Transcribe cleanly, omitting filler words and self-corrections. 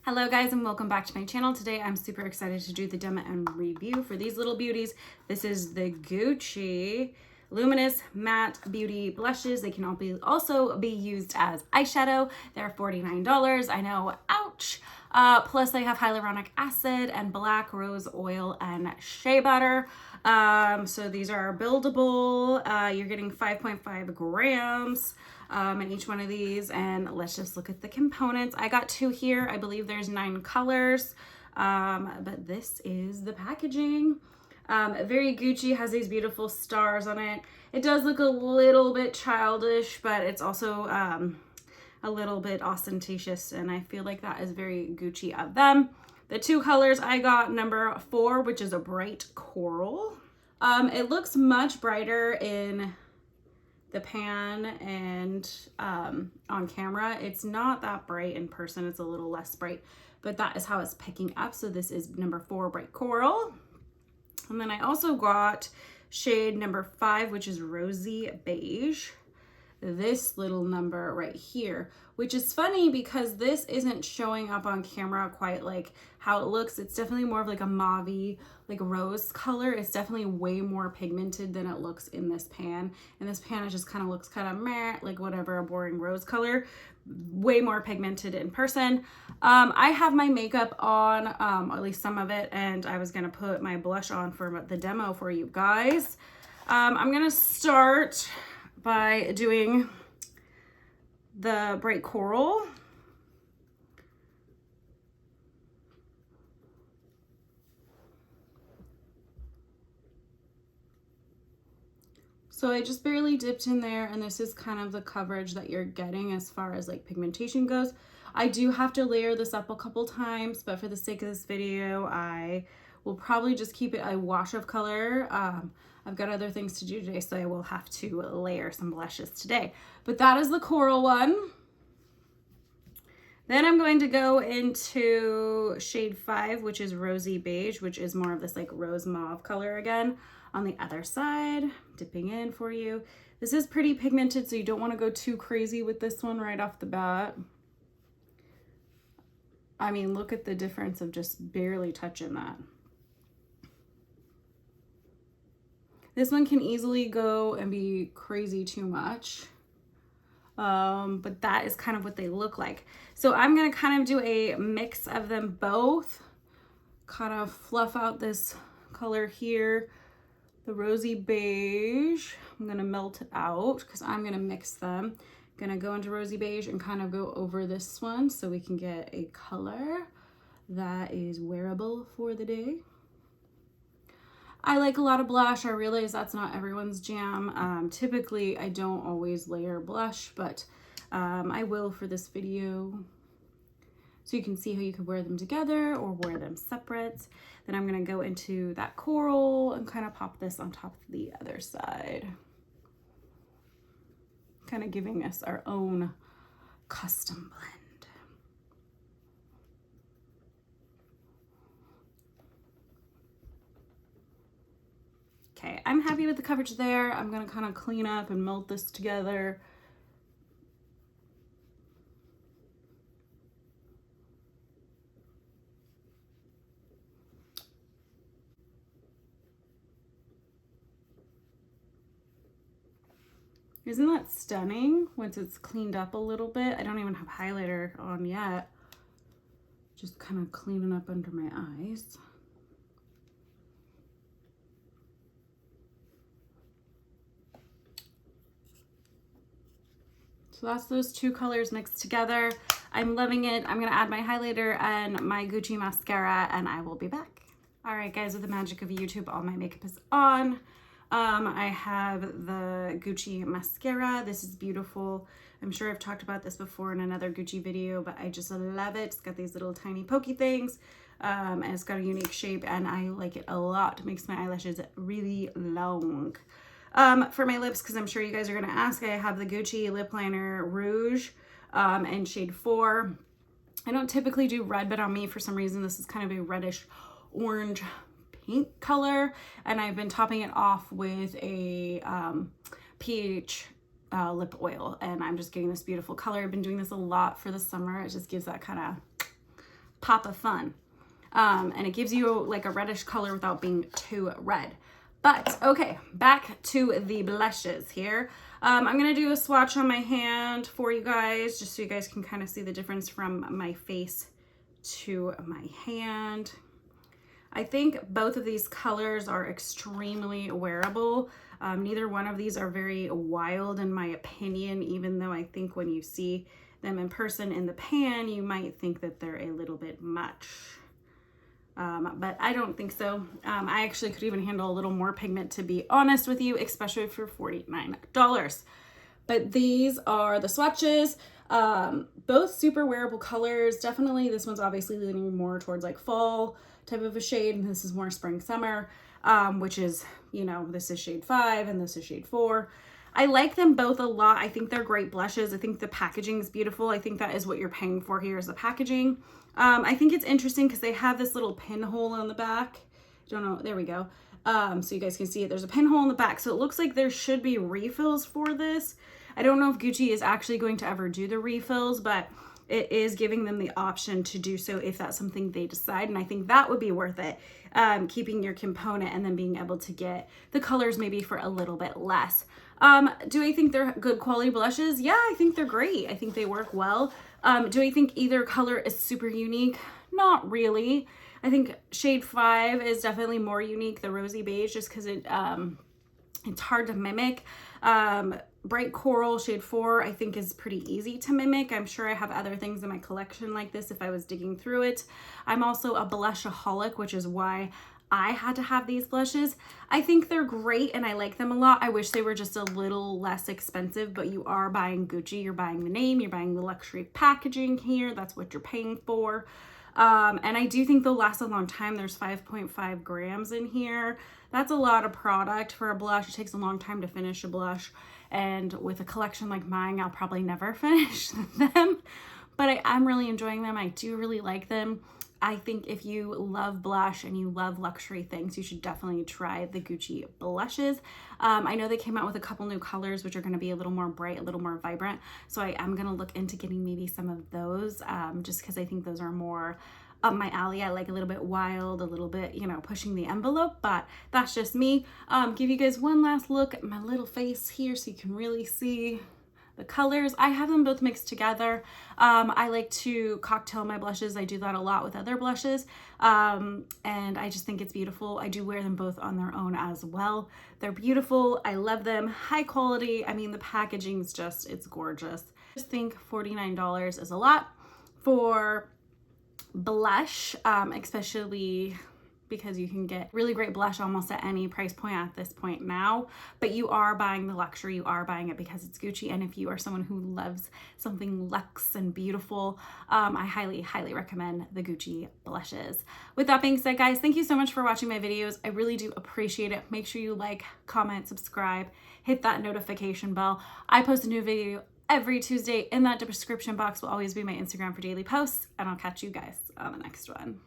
Hello guys and welcome back to my channel. Today I'm super excited to do the demo and review for these little beauties. This is the Gucci Luminous Matte Beauty Blushes. They can also be used as eyeshadow. They're $49. I know, ouch. Plus they have hyaluronic acid and black rose oil and shea butter. So these are buildable. You're getting 5.5 grams in each one of these, and let's just look at the components. I got 2 here. I believe there's 9 colors, but this is the packaging. Very Gucci, has these beautiful stars on it. It does look a little bit childish, but it's also a little bit ostentatious, and I feel like that is very Gucci of them. The 2 colors I got, number 4, which is a bright coral. It looks much brighter in the pan and on camera. It's not that bright in person. It's a little less bright, but that is how it's picking up. So this is number 4, bright coral. And then I also got shade number 5, which is rosy beige. This little number right here, which is funny because this isn't showing up on camera quite like how it looks. It's definitely more of like a mauve-y, like rose color. It's definitely way more pigmented than it looks in this pan. In this pan, it just kind of looks kind of meh, like whatever, a boring rose color. Way more pigmented in person. I have my makeup on, at least some of it, and I was gonna put my blush on for the demo for you guys. I'm gonna start by doing the bright coral. So I just barely dipped in there, and this is kind of the coverage that you're getting as far as like pigmentation goes. I do have to layer this up a couple times, but for the sake of this video, I will probably just keep it a wash of color. I've got other things to do today, so I will have to layer some blushes today. But that is the coral one. Then I'm going to go into shade 5, which is rosy beige, which is more of this like rose mauve color again. On the other side, dipping in for you. This is pretty pigmented, so you don't want to go too crazy with this one right off the bat. I mean, look at the difference of just barely touching that. This one can easily go and be crazy too much. But that is kind of what they look like. So I'm going to kind of do a mix of them both. Kind of fluff out this color here. The rosy beige, I'm going to melt it out because I'm going to mix them. Going to go into rosy beige and kind of go over this one so we can get a color that is wearable for the day. I like a lot of blush. I realize that's not everyone's jam. Typically, I don't always layer blush, but I will for this video. So you can see how you could wear them together or wear them separate. Then I'm gonna go into that coral and kind of pop this on top of the other side. Kind of giving us our own custom blend. Okay, I'm happy with the coverage there. I'm gonna kind of clean up and melt this together. Isn't that stunning once it's cleaned up a little bit? I don't even have highlighter on yet. Just kind of cleaning up under my eyes. So that's those 2 colors mixed together. I'm loving it. I'm gonna add my highlighter and my Gucci mascara, and I will be back. All right, guys, with the magic of YouTube, all my makeup is on. I have the Gucci mascara. This is beautiful. I'm sure I've talked about this before in another Gucci video, but I just love it. It's got these little tiny pokey things, and it's got a unique shape, and I like it a lot. It makes my eyelashes really long. For my lips, because I'm sure you guys are gonna ask, I have the Gucci lip liner rouge in shade 4. I don't typically do red, but on me, for some reason, this is kind of a reddish orange pink color, and I've been topping it off with a pH lip oil, and I'm just getting this beautiful color. I've been doing this a lot for the summer. It just gives that kind of pop of fun. And it gives you like a reddish color without being too red. But okay, back to the blushes here. I'm gonna do a swatch on my hand for you guys, just so you guys can kind of see the difference from my face to my hand. I think both of these colors are extremely wearable. Neither one of these are very wild in my opinion, even though I think when you see them in person in the pan, you might think that they're a little bit much. But I don't think so. I actually could even handle a little more pigment, to be honest with you, especially for $49. But these are the swatches. Both super wearable colors. Definitely this one's obviously leaning more towards like fall type of a shade, and this is more spring summer, which is, you know, this is shade 5 and this is shade 4. I like them both a lot. I think they're great blushes. I think the packaging is beautiful. I think that is what you're paying for here, is the packaging. I think it's interesting because they have this little pinhole on the back. Don't know, there we go. So you guys can see it. There's a pinhole in the back. So it looks like there should be refills for this. I don't know if Gucci is actually going to ever do the refills, but it is giving them the option to do so if that's something they decide. And I think that would be worth it, keeping your component and then being able to get the colors maybe for a little bit less. Do I think they're good quality blushes? Yeah, I think they're great. I think they work well. Do I think either color is super unique? Not really. I think shade 5 is definitely more unique, the rosy beige, just because it's hard to mimic. Bright coral shade 4 I think is pretty easy to mimic. I'm sure I have other things in my collection like this if I was digging through it. I'm also a blushaholic, which is why I had to have these blushes. I think they're great and I like them a lot. I wish they were just a little less expensive, but you are buying Gucci, you're buying the name, you're buying the luxury packaging here. That's what you're paying for. And I do think they'll last a long time. There's 5.5 grams in here. That's a lot of product for a blush. It takes a long time to finish a blush. And with a collection like mine, I'll probably never finish them. But I'm really enjoying them. I do really like them. I think if you love blush and you love luxury things, you should definitely try the Gucci blushes. I know they came out with a couple new colors, which are going to be a little more bright, a little more vibrant. So I am going to look into getting maybe some of those, just because I think those are more up my alley. I like a little bit wild, a little bit, you know, pushing the envelope, but that's just me. Give you guys one last look at my little face here so you can really see the colors. I have them both mixed together. I like to cocktail my blushes. I do that a lot with other blushes. And I just think it's beautiful. I do wear them both on their own as well. They're beautiful. I love them. High quality. I mean, the packaging's just, it's gorgeous. I just think $49 is a lot for blush, especially because you can get really great blush almost at any price point at this point now, but you are buying the luxury, you are buying it because it's Gucci. And if you are someone who loves something luxe and beautiful, I highly recommend the Gucci blushes. With that being said, guys, thank you so much for watching my videos. I really do appreciate it. Make sure you like, comment, subscribe, hit that notification bell. I post a new video every Tuesday. In that description box will always be my Instagram for daily posts, and I'll catch you guys on the next one.